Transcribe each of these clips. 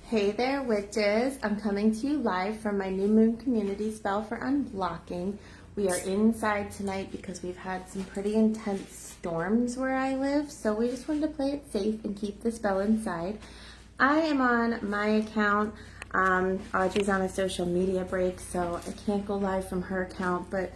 Hey there, witches. I'm coming to you live from my new moon community spell for unblocking. We are inside tonight because we've had some pretty intense storms where I live, so we just wanted to play it safe and keep the spell inside. I am on my account. Audrey's on a social media break, so I can't go live from her account, but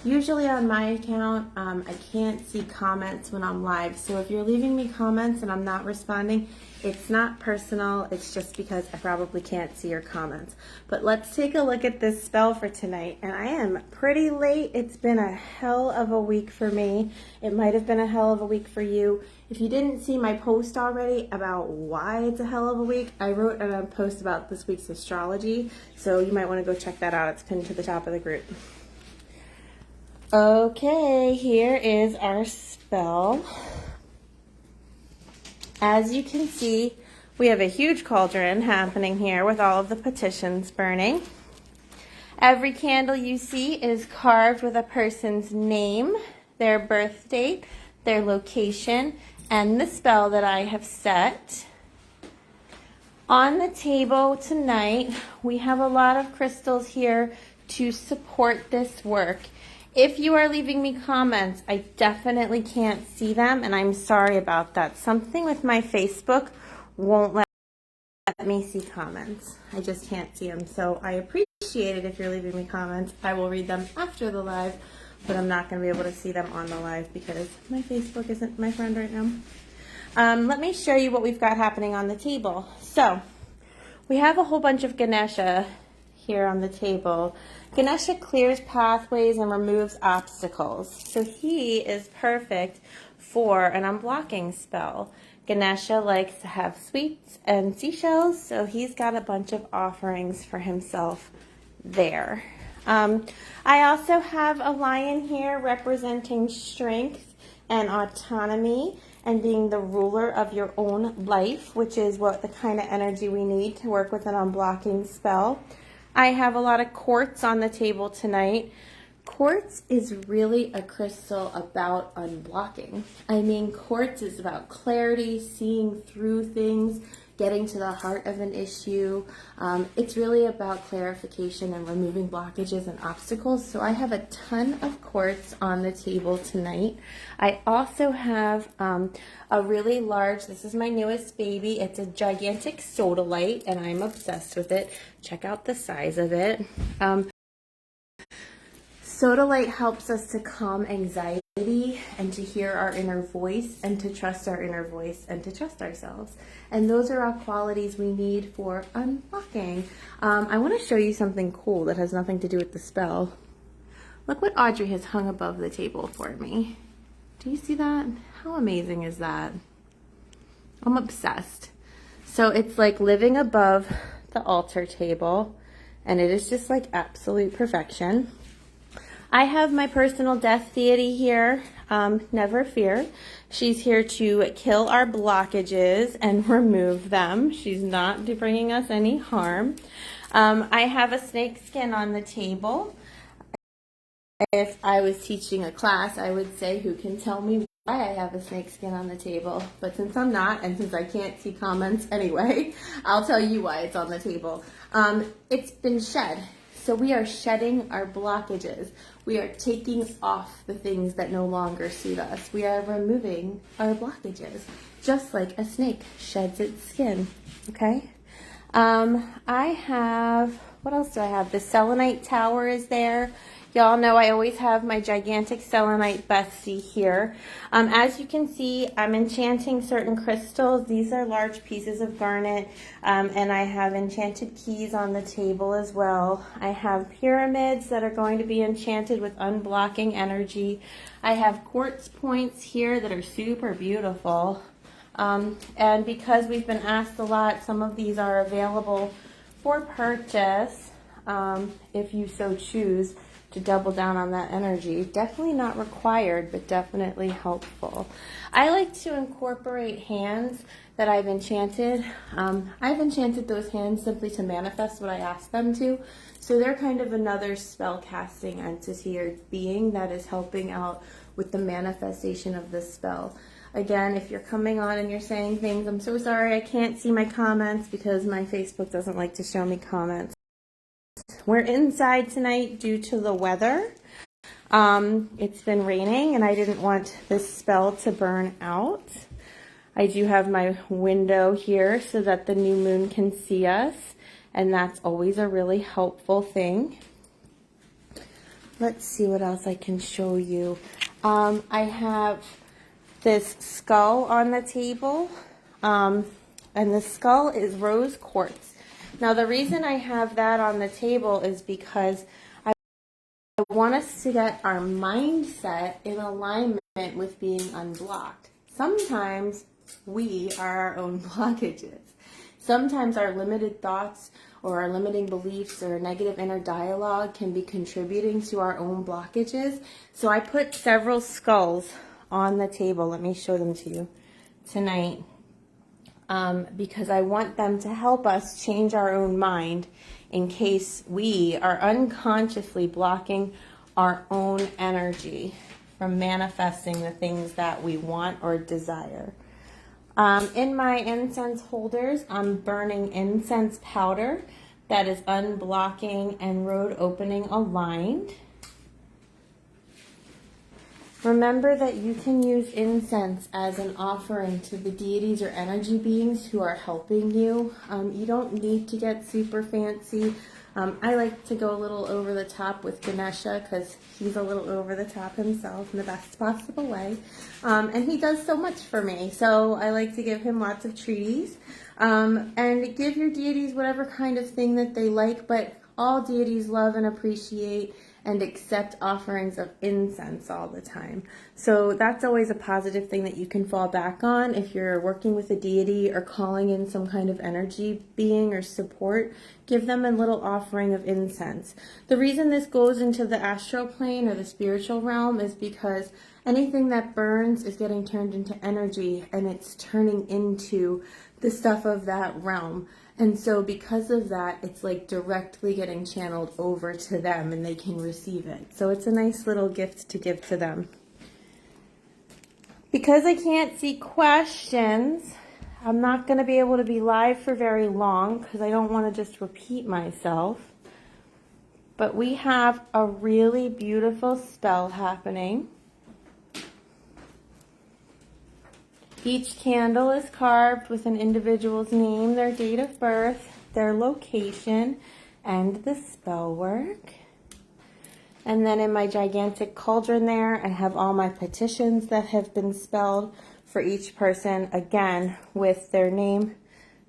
usually on my account, I can't see comments when I'm live. So if you're leaving me comments and I'm not responding, it's not personal. It's just because I probably can't see your comments. But let's take a look at this spell for tonight. And I am pretty late. It's been a hell of a week for me. It might have been a hell of a week for you. If you didn't see my post already about why it's a hell of a week, I wrote a post about this week's astrology. So you might want to go check that out. It's pinned to the top of the group. Okay, here is our spell. As you can see, we have a huge cauldron happening here with all of the petitions burning. Every candle you see is carved with a person's name, their birth date, their location, and the spell that I have set. On the table tonight, we have a lot of crystals here to support this work. If you are leaving me comments, I definitely can't see them, and I'm sorry about that. Something with my Facebook won't let me see comments. I just can't see them, so I appreciate it if you're leaving me comments. I will read them after the live, but I'm not going to be able to see them on the live because my Facebook isn't my friend right now. Let me show you what we've got happening on the table. So, we have a whole bunch of Ganesha here on the table. Ganesha clears pathways and removes obstacles. So he is perfect for an unblocking spell. Ganesha likes to have sweets and seashells, so he's got a bunch of offerings for himself there. I also have a lion here representing strength and autonomy and being the ruler of your own life, which is what the kind of energy we need to work with an unblocking spell. I have a lot of quartz on the table tonight. Quartz is really a crystal about unblocking. I mean, quartz is about clarity, seeing through things, getting to the heart of an issue. It's really about clarification and removing blockages and obstacles. So I have a ton of quartz on the table tonight. I also have a really large, this is my newest baby. It's a gigantic sodalite and I'm obsessed with it. Check out the size of it. Sodalite helps us to calm anxiety and to hear our inner voice and to trust our inner voice and to trust ourselves. And those are all qualities we need for unblocking. I want to show you something cool that has nothing to do with the spell. Look what Audrey has hung above the table for me. Do you see that? How amazing is that? I'm obsessed. So it's like living above the altar table and it is just like absolute perfection. I have my personal death deity here, never fear. She's here to kill our blockages and remove them. She's not bringing us any harm. I have a snake skin on the table. If I was teaching a class, I would say, who can tell me why I have a snake skin on the table? But since I'm not, and since I can't see comments anyway, I'll tell you why it's on the table. It's been shed. So we are shedding our blockages. We are taking off the things that no longer suit us. We are removing our blockages, just like a snake sheds its skin, okay? I have, what else do I have? The selenite tower is there. Y'all know I always have my gigantic selenite bestie here. As you can see, I'm enchanting certain crystals. These are large pieces of garnet, and I have enchanted keys on the table as well. I have pyramids that are going to be enchanted with unblocking energy. I have quartz points here that are super beautiful. And because we've been asked a lot, some of these are available for purchase if you so choose to double down on that energy. Definitely not required, but definitely helpful. I like to incorporate hands that I've enchanted. I've enchanted those hands simply to manifest what I ask them to. So they're kind of another spell casting entity or being that is helping out with the manifestation of this spell. Again, if you're coming on and you're saying things, I'm so sorry I can't see my comments because my Facebook doesn't like to show me comments. We're inside tonight due to the weather. It's been raining and I didn't want this spell to burn out. I do have my window here so that the new moon can see us, and that's always a really helpful thing. Let's see what else I can show you. I have this skull on the table, and the skull is rose quartz. Now the reason I have that on the table is because I want us to get our mindset in alignment with being unblocked. Sometimes we are our own blockages. Sometimes our limited thoughts or our limiting beliefs or negative inner dialogue can be contributing to our own blockages. So I put several skulls on the table. Let me show them to you tonight. Because I want them to help us change our own mind in case we are unconsciously blocking our own energy from manifesting the things that we want or desire. In my incense holders, I'm burning incense powder that is unblocking and road opening aligned. Remember that you can use incense as an offering to the deities or energy beings who are helping you. You don't need to get super fancy. I like to go a little over the top with Ganesha because he's a little over the top himself in the best possible way. And he does so much for me. So I like to give him lots of treaties. And give your deities whatever kind of thing that they like, but all deities love and appreciate and accept offerings of incense all the time. So that's always a positive thing that you can fall back on if you're working with a deity or calling in some kind of energy being or support. Give them a little offering of incense. The reason this goes into the astral plane or the spiritual realm is because anything that burns is getting turned into energy and it's turning into the stuff of that realm. And so because of that, it's like directly getting channeled over to them and they can receive it. So it's a nice little gift to give to them. Because I can't see questions, I'm not going to be able to be live for very long because I don't want to just repeat myself. But we have a really beautiful spell happening. Each candle is carved with an individual's name, their date of birth, their location, and the spell work. And then in my gigantic cauldron there, I have all my petitions that have been spelled for each person, again, with their name,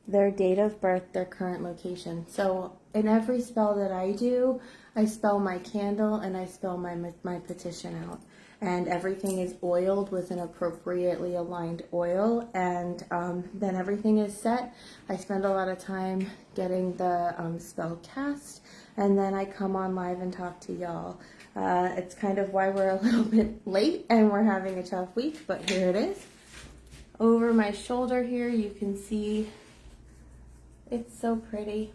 their date of birth, their current location. So in every spell that I do, I spell my candle and I spell my petition out. And everything is oiled with an appropriately aligned oil, and then everything is set. I spend a lot of time getting the spell cast, and then I come on live and talk to y'all. It's kind of why we're a little bit late and we're having a tough week, but here it is. Over my shoulder here, you can see it's so pretty.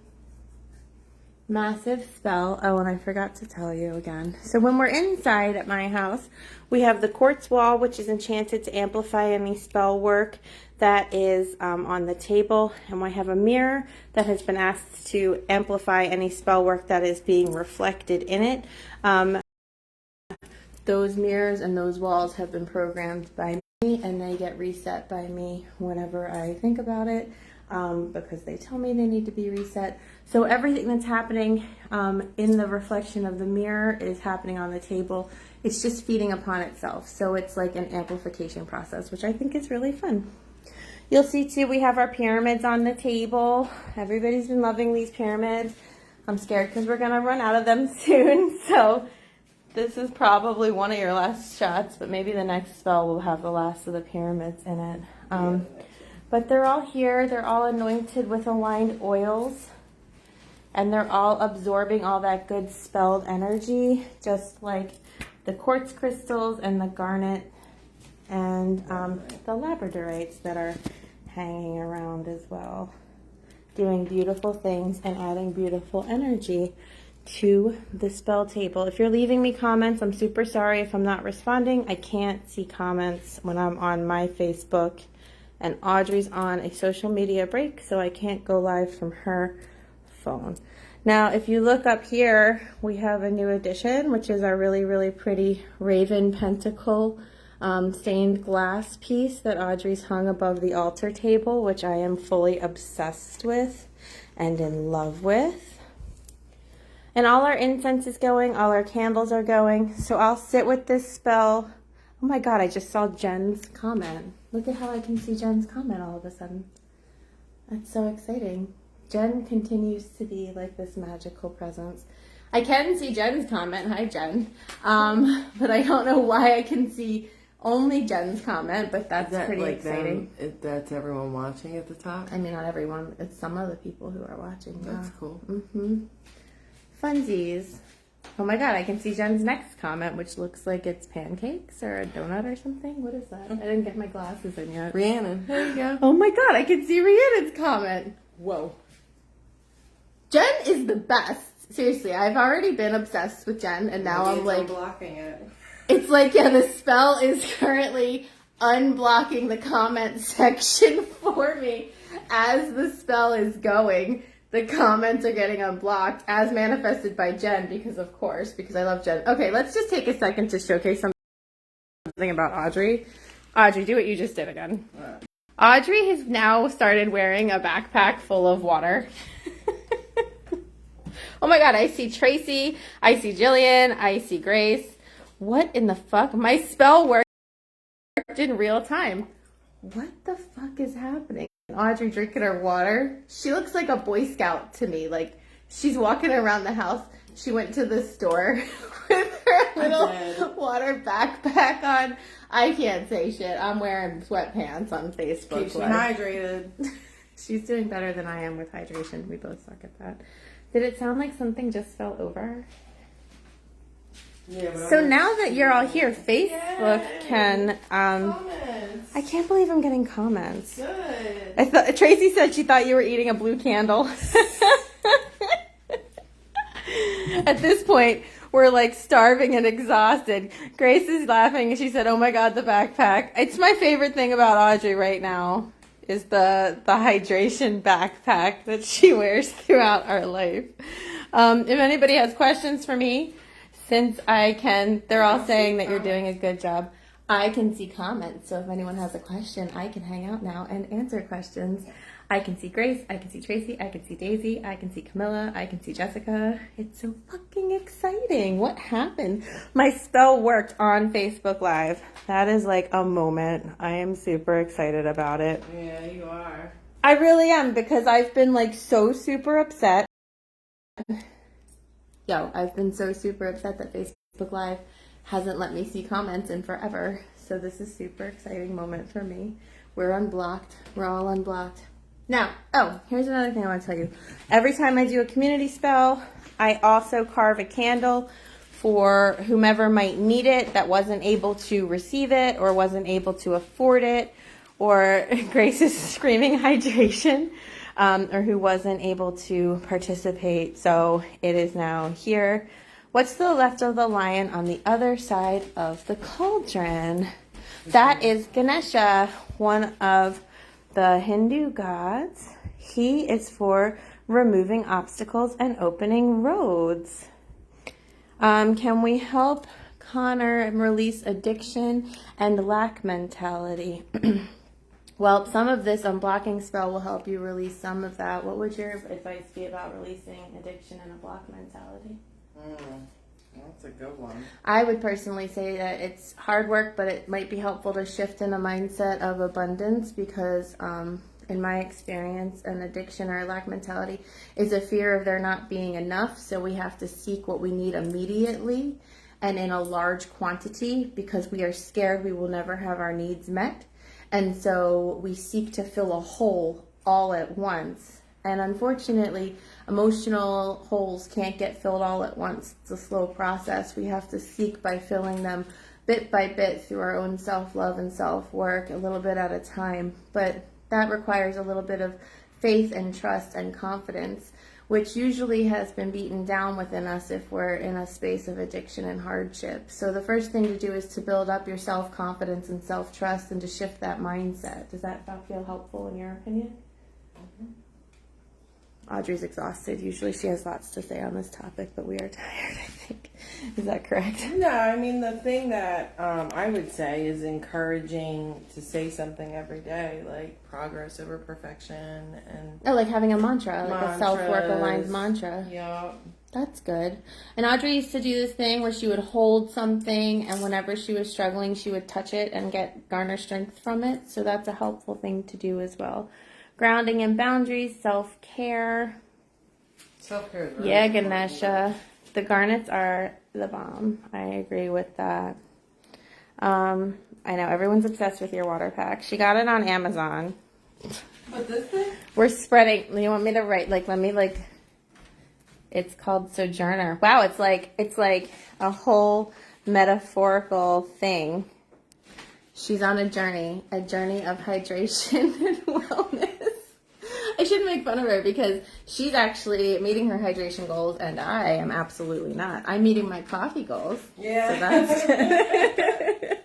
Massive spell. Oh, and I forgot to tell you again. So when we're inside at my house, we have the quartz wall, which is enchanted to amplify any spell work that is on the table. And I have a mirror that has been asked to amplify any spell work that is being reflected in it. Those mirrors and those walls have been programmed by me, and they get reset by me whenever I think about it. Because they tell me they need to be reset. So everything that's happening in the reflection of the mirror is happening on the table. It's just feeding upon itself. So it's like an amplification process, which I think is really fun. You'll see too, we have our pyramids on the table. Everybody's been loving these pyramids. I'm scared because we're gonna run out of them soon. So this is probably one of your last shots, but maybe the next spell will have the last of the pyramids in it. But they're all here. They're all anointed with aligned oils. And they're all absorbing all that good spelled energy, just like the quartz crystals and the garnet and the labradorites that are hanging around as well, doing beautiful things and adding beautiful energy to the spell table. If you're leaving me comments, I'm super sorry if I'm not responding. I can't see comments when I'm on my Facebook, and Audrey's on a social media break, so I can't go live from her phone. Now, if you look up here, we have a new addition, which is our really, really pretty Raven Pentacle stained glass piece that Audrey's hung above the altar table, which I am fully obsessed with and in love with. And all our incense is going, all our candles are going. So I'll sit with this spell. Oh my God, I just saw Jen's comment. Look at how I can see Jen's comment all of a sudden. That's so exciting. Jen continues to be like this magical presence. I can see Jen's comment. Hi, Jen. But I don't know why I can see only Jen's comment, but that's pretty exciting. That's everyone watching at the top? I mean, not everyone. It's some of the people who are watching. That's cool. Mm-hmm. Funsies. Oh my God, I can see Jen's next comment, which looks like it's pancakes or a donut or something. What is that? I didn't get my glasses in yet. Rhiannon, there you go. Oh my God, I can see Rhiannon's comment. Whoa. Jen is the best. Seriously, I've already been obsessed with Jen, and now I'm like... blocking it. It's like, yeah, the spell is currently unblocking the comment section for me as the spell is going. The comments are getting unblocked as manifested by Jen because I love Jen. Okay, let's just take a second to showcase something about Audrey. Audrey, do what you just did again. Right. Audrey has now started wearing a backpack full of water. Oh my God, I see Tracy, I see Jillian, I see Grace. What in the fuck? My spell worked in real time. What the fuck is happening? Audrey drinking her water. She looks like a Boy Scout to me. Like, she's walking around the house. She went to the store with her little water backpack on. I can't say shit. I'm wearing sweatpants on Facebook. Keeps me hydrated. She's doing better than I am with hydration. We both suck at that. Did it sound like something just fell over? Yeah, so now that you're all here, Facebook can, I can't believe I'm getting comments. Good. Tracy said she thought you were eating a blue candle. At this point, we're like starving and exhausted. Grace is laughing and she said, oh my God, the backpack. It's my favorite thing about Audrey right now is the hydration backpack that she wears throughout our life. If anybody has questions for me, since they're all saying that you're doing a good job. I can see comments, so if anyone has a question, I can hang out now and answer questions. I can see Grace, I can see Tracy, I can see Daisy, I can see Camilla, I can see Jessica. It's so fucking exciting. What happened? My spell worked on Facebook Live. That is like a moment. I am super excited about it. Yeah, you are. I really am, because I've been like so super upset. I've been so super upset that Facebook Live hasn't let me see comments in forever. So this is a super exciting moment for me. We're unblocked. We're all unblocked. Now, here's another thing I want to tell you. Every time I do a community spell, I also carve a candle for whomever might need it that wasn't able to receive it or wasn't able to afford it, or Grace is screaming hydration. Or who wasn't able to participate. So it is now here. What's to the left of the lion on the other side of the cauldron? That is Ganesha, one of the Hindu gods. He is for removing obstacles and opening roads. Can we help Connor release addiction and lack mentality? Well, some of this unblocking spell will help you release some of that. What would your advice be about releasing addiction and a block mentality? That's a good one. I would personally say that it's hard work, but it might be helpful to shift in a mindset of abundance because in my experience, an addiction or a lack mentality is a fear of there not being enough. So we have to seek what we need immediately and in a large quantity because we are scared we will never have our needs met. And so we seek to fill a hole all at once. And unfortunately, emotional holes can't get filled all at once. It's a slow process. We have to seek by filling them bit by bit through our own self-love and self-work, a little bit at a time. But that requires a little bit of faith and trust and confidence, which usually has been beaten down within us if we're in a space of addiction and hardship. So the first thing to do is to build up your self-confidence and self-trust and to shift that mindset. Does that feel helpful in your opinion? Audrey's exhausted. Usually she has lots to say on this topic, but we are tired, I think. Is that correct? No, I mean, the thing that I would say is encouraging to say something every day, like progress over perfection. And Oh, like having a mantra, like a self-work aligned mantra. Yeah. That's good. And Audrey used to do this thing where she would hold something, and whenever she was struggling, she would touch it and garner strength from it. So that's a helpful thing to do as well. Grounding and boundaries, self-care. Self-care is really Yeah, important. Ganesha. The garnets are the bomb. I agree with that. I know everyone's obsessed with your water pack. She got it on Amazon. But this thing? We're spreading. You want me to write? It's called Sojourner. Wow, it's like a whole metaphorical thing. She's on a journey of hydration and wellness. I shouldn't make fun of her because she's actually meeting her hydration goals and I am absolutely not. I'm meeting my coffee goals. Yeah. So that's good.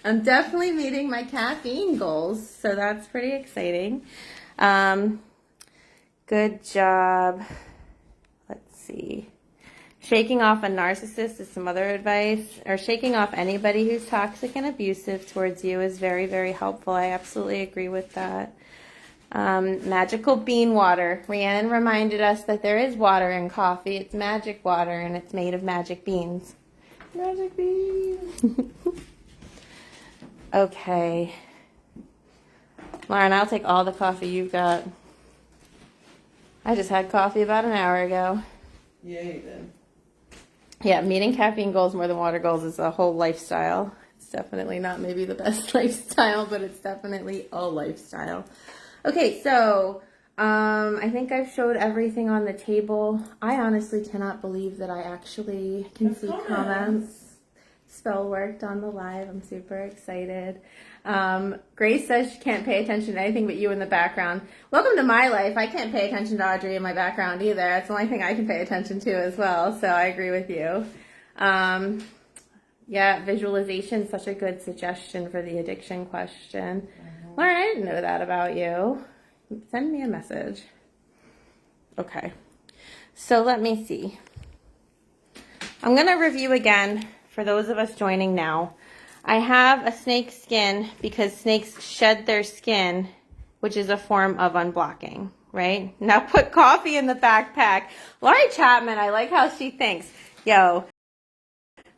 I'm definitely meeting my caffeine goals. So that's pretty exciting. Good job. Let's see. Shaking off a narcissist is some other advice, or shaking off anybody who's toxic and abusive towards you is very, very helpful. I absolutely agree with that. Magical bean water. Rhiannon reminded us that there is water in coffee. It's magic water, and it's made of magic beans. Magic beans. Okay. Lauren, I'll take all the coffee you've got. I just had coffee about an hour ago. Yeah, you did. Yeah, meeting caffeine goals more than water goals is a whole lifestyle. It's definitely not maybe the best lifestyle, but it's definitely a lifestyle. Okay, so I think I've showed everything on the table. I honestly cannot believe that I actually can see comments. Spell worked on the live. I'm super excited. Grace says she can't pay attention to anything but you in the background. Welcome to my life. I can't pay attention to Audrey in my background either. That's the only thing I can pay attention to as well. So I agree with you. Yeah, visualization is such a good suggestion for the addiction question. Lauren, I didn't know that about you. Send me a message. Okay. So let me see. I'm going to review again for those of us joining now. I have a snake skin because snakes shed their skin, which is a form of unblocking, right? Now put coffee in the backpack. Laurie Chapman, I like how she thinks. Yo,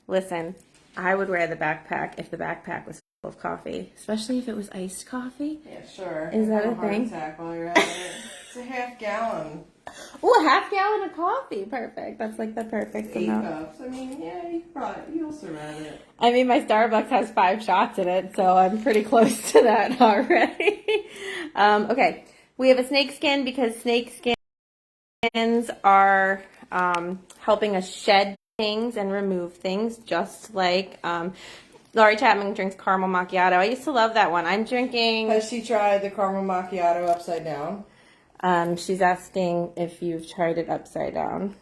listen, I would wear the backpack if the backpack was full of coffee, especially if it was iced coffee. Yeah, sure. Is that Have a heart thing? attack while you're at it. It's a half gallon. Oh, a half gallon of coffee. Perfect. That's like the perfect 8 amount. cups. I mean, yeah, you'll survive it. I mean, my Starbucks has 5 shots in it, so I'm pretty close to that already. Okay, we have a snake skin because snake skins are helping us shed things and remove things, just like Laurie Chapman drinks caramel macchiato. I used to love that one. I'm drinking... Has she tried the caramel macchiato upside down? She's asking if you've tried it upside down.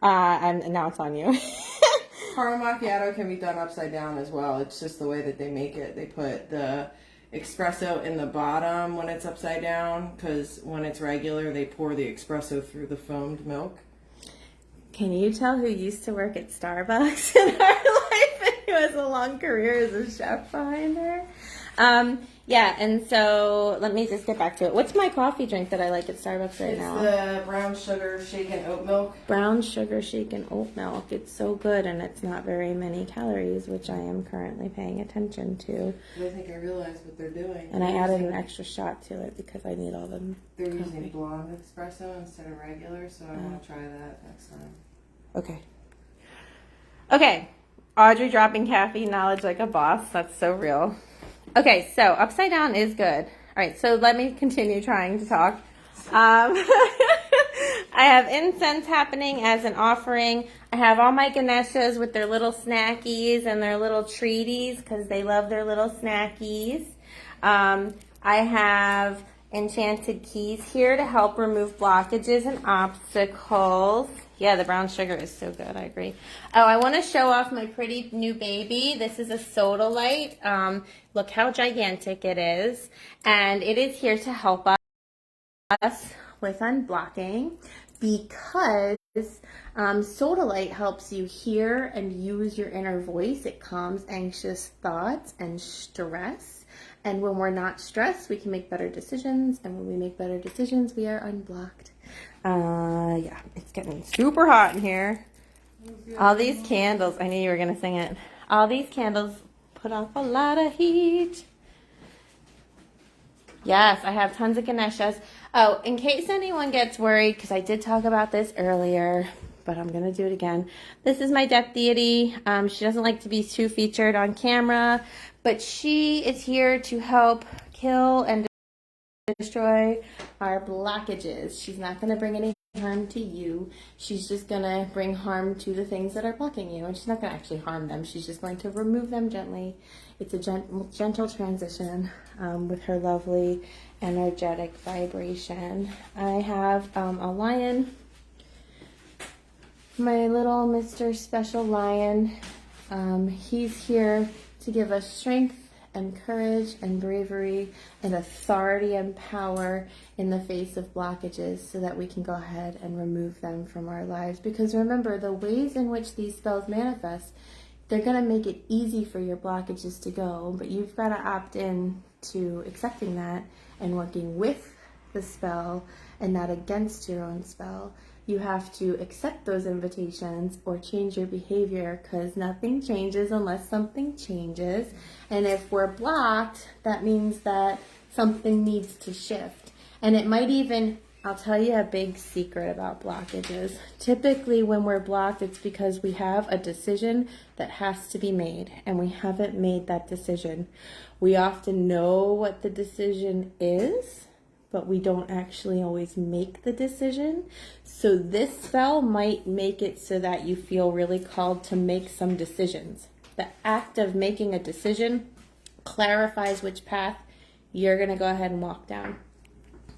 And now it's on you. Caramel macchiato can be done upside down as well. It's just the way that they make it. They put the espresso in the bottom when it's upside down, because when it's regular, they pour the espresso through the foamed milk. Can you tell who used to work at Starbucks in our life and who has a long career as a chef behind her? Yeah, and so let me just get back to it. What's my coffee drink that I like at Starbucks right now? It's the brown sugar shaken oat milk. Brown sugar shaken oat milk. It's so good, and it's not very many calories, which I am currently paying attention to. I think I realize what they're doing. And I added an extra shot to it because I need all them. They're using blonde espresso instead of regular, so I want to try that next time. Okay. Okay. Audrey dropping caffeine knowledge like a boss. That's so real. Okay, so upside down is good. All right, so let me continue trying to talk. I have incense happening as an offering. I have all my Ganeshas with their little snackies and their little treaties because they love their little snackies. I have enchanted keys here to help remove blockages and obstacles. Yeah, the brown sugar is so good. I agree. Oh, I want to show off my pretty new baby. This is a sodalite. Look how gigantic it is. And it is here to help us with unblocking because sodalite helps you hear and use your inner voice. It calms anxious thoughts and stress. And when we're not stressed, we can make better decisions. And when we make better decisions, we are unblocked. Yeah, it's getting super hot in here. All these candles, I knew you were going to sing it. All these candles put off a lot of heat. Yes, I have tons of Ganeshas. Oh, in case anyone gets worried, because I did talk about this earlier, but I'm going to do it again. This is my death deity. She doesn't like to be too featured on camera, but she is here to help kill and destroy our blockages. She's not going to bring any harm to you. She's just going to bring harm to the things that are blocking you. And she's not going to actually harm them. She's just going to remove them gently. It's a gentle transition with her lovely energetic vibration. I have a lion, my little Mr. Special Lion. He's here to give us strength and courage and bravery and authority and power in the face of blockages so that we can go ahead and remove them from our lives. Because remember, the ways in which these spells manifest, they're going to make it easy for your blockages to go, but you've got to opt in to accepting that and working with the spell and not against your own spell. You have to accept those invitations or change your behavior, because nothing changes unless something changes. And if we're blocked, that means that something needs to shift. And it might even, I'll tell you a big secret about blockages. Typically when we're blocked, it's because we have a decision that has to be made and we haven't made that decision. We often know what the decision is, but we don't actually always make the decision. So this spell might make it so that you feel really called to make some decisions. The act of making a decision clarifies which path you're gonna go ahead and walk down.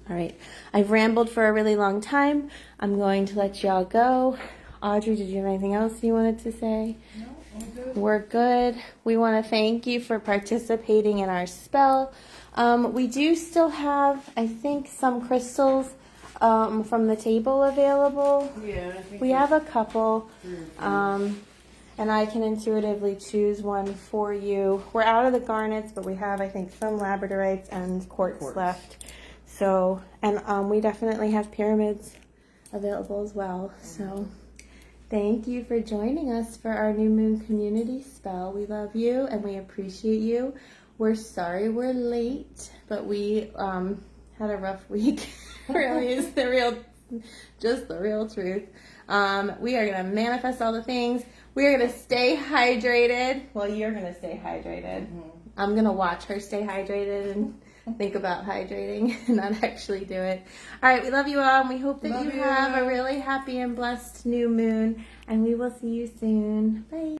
All right, I've rambled for a really long time. I'm going to let y'all go. Audrey, did you have anything else you wanted to say? No, I'm good. We're good. We want to thank you for participating in our spell. We do still have, I think, some crystals from the table available. Yeah, I think We have a couple, and I can intuitively choose one for you. We're out of the garnets, but we have, I think, some labradorites and quartz left. So, and we definitely have pyramids available as well. So, thank you for joining us for our new moon community spell. We love you and we appreciate you. We're sorry we're late, but we had a rough week. Really is just the real truth. We are going to manifest all the things. We are going to stay hydrated. Well, you're going to stay hydrated. Mm-hmm. I'm going to watch her stay hydrated and think about hydrating and not actually do it. All right, we love you all, and we hope that you have a really happy and blessed new moon, and we will see you soon. Bye.